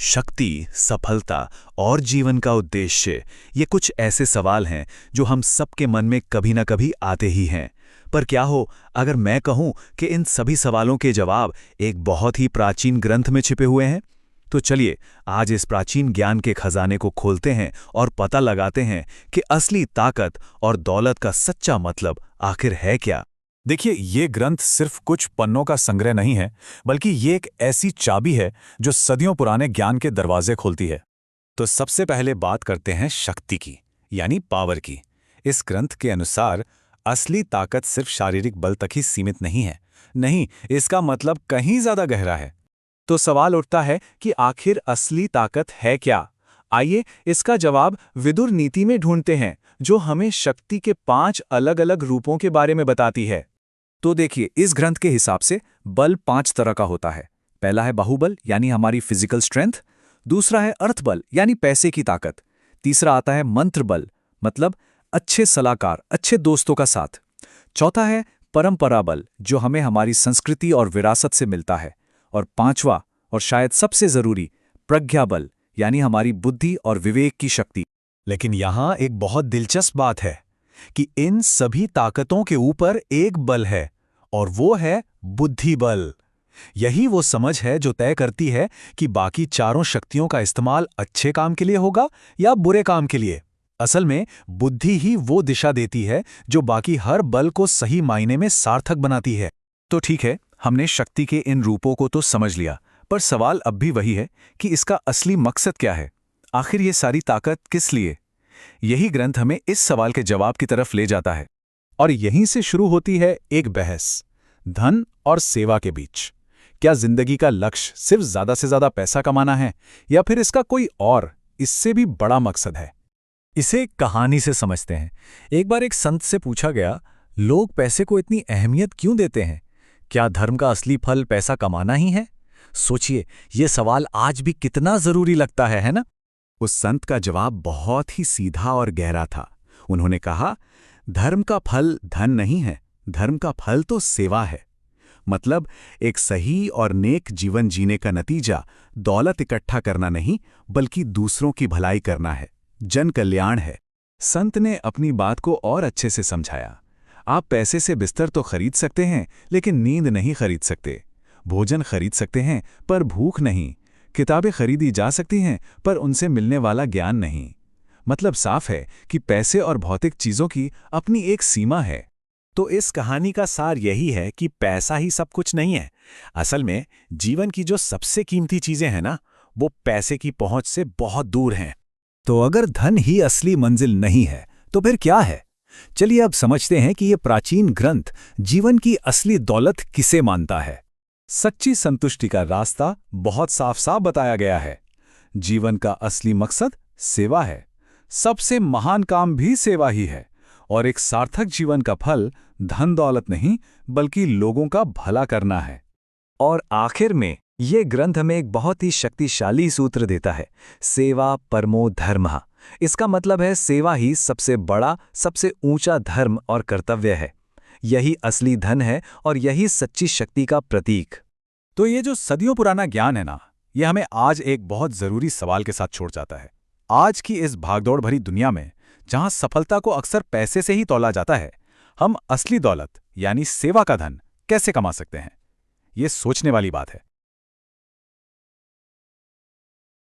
शक्ति, सफलता और जीवन का उद्देश्य, ये कुछ ऐसे सवाल हैं जो हम सबके मन में कभी ना कभी आते ही हैं। पर क्या हो अगर मैं कहूं कि इन सभी सवालों के जवाब एक बहुत ही प्राचीन ग्रंथ में छिपे हुए हैं? तो चलिए आज इस प्राचीन ज्ञान के खजाने को खोलते हैं और पता लगाते हैं कि असली ताकत और दौलत का सच्चा मतलब आखिर है क्या। देखिए, ये ग्रंथ सिर्फ कुछ पन्नों का संग्रह नहीं है, बल्कि ये एक ऐसी चाबी है जो सदियों पुराने ज्ञान के दरवाजे खोलती है। तो सबसे पहले बात करते हैं शक्ति की, यानी पावर की। इस ग्रंथ के अनुसार असली ताकत सिर्फ शारीरिक बल तक ही सीमित नहीं है। नहीं, इसका मतलब कहीं ज्यादा गहरा है। तो सवाल उठता है कि आखिर असली ताकत है क्या? आइए इसका जवाब विदुर नीति में ढूंढते हैं, जो हमें शक्ति के 5 अलग-अलग रूपों के बारे में बताती है। तो देखिए, इस ग्रंथ के हिसाब से बल 5 तरह का होता है। पहला है बाहुबल, यानी हमारी फिजिकल स्ट्रेंथ। दूसरा है अर्थबल, यानी पैसे की ताकत। तीसरा आता है मंत्र बल, मतलब अच्छे सलाहकार, अच्छे दोस्तों का साथ। चौथा है परंपरा बल, जो हमें हमारी संस्कृति और विरासत से मिलता है। और पांचवा, और शायद सबसे जरूरी, प्रज्ञा बल, यानी हमारी बुद्धि और विवेक की शक्ति। लेकिन यहां एक बहुत दिलचस्प बात है कि इन सभी ताकतों के ऊपर एक बल है, और वो है बुद्धि बल। यही वो समझ है जो तय करती है कि बाकी चारों शक्तियों का इस्तेमाल अच्छे काम के लिए होगा या बुरे काम के लिए। असल में बुद्धि ही वो दिशा देती है जो बाकी हर बल को सही मायने में सार्थक बनाती है। तो ठीक है, हमने शक्ति के इन रूपों को तो समझ लिया, पर सवाल अब भी वही है कि इसका असली मकसद क्या है? आखिर ये सारी ताकत किस लिए? यही ग्रंथ हमें इस सवाल के जवाब की तरफ ले जाता है। और यहीं से शुरू होती है एक बहस, धन और सेवा के बीच। क्या जिंदगी का लक्ष्य सिर्फ ज्यादा से ज्यादा पैसा कमाना है, या फिर इसका कोई और, इससे भी बड़ा मकसद है? इसे एक कहानी से समझते हैं। एक बार एक संत से पूछा गया, लोग पैसे को इतनी अहमियत क्यों देते हैं? क्या धर्म का असली फल पैसा कमाना ही है? सोचिए, यह सवाल आज भी कितना जरूरी लगता है ना? उस संत का जवाब बहुत ही सीधा और गहरा था। उन्होंने कहा, धर्म का फल धन नहीं है, धर्म का फल तो सेवा है। मतलब एक सही और नेक जीवन जीने का नतीजा दौलत इकट्ठा करना नहीं, बल्कि दूसरों की भलाई करना है, जन कल्याण है। संत ने अपनी बात को और अच्छे से समझाया। आप पैसे से बिस्तर तो खरीद सकते हैं, लेकिन नींद नहीं खरीद सकते। भोजन खरीद सकते हैं, पर भूख नहीं। किताबें खरीदी जा सकती हैं, पर उनसे मिलने वाला ज्ञान नहीं। मतलब साफ है कि पैसे और भौतिक चीजों की अपनी एक सीमा है। तो इस कहानी का सार यही है कि पैसा ही सब कुछ नहीं है। असल में जीवन की जो सबसे कीमती चीजें हैं ना, वो पैसे की पहुंच से बहुत दूर हैं। तो अगर धन ही असली मंजिल नहीं है, तो फिर क्या है? चलिए अब समझते हैं कि ये प्राचीन ग्रंथ जीवन की असली दौलत किसे मानता है। सच्ची संतुष्टि का रास्ता बहुत साफ साफ बताया गया है। जीवन का असली मकसद सेवा है। सबसे महान काम भी सेवा ही है। और एक सार्थक जीवन का फल धन दौलत नहीं, बल्कि लोगों का भला करना है। और आखिर में ये ग्रंथ हमें एक बहुत ही शक्तिशाली सूत्र देता है, सेवा परमो धर्मः। इसका मतलब है सेवा ही सबसे बड़ा, सबसे ऊंचा धर्म और कर्तव्य है। यही असली धन है और यही सच्ची शक्ति का प्रतीक। तो ये जो सदियों पुराना ज्ञान है ना, ये हमें आज एक बहुत जरूरी सवाल के साथ छोड़ जाता है। आज की इस भागदौड़ भरी दुनिया में, जहां सफलता को अक्सर पैसे से ही तौला जाता है, हम असली दौलत यानी सेवा का धन कैसे कमा सकते हैं? ये सोचने वाली बात है।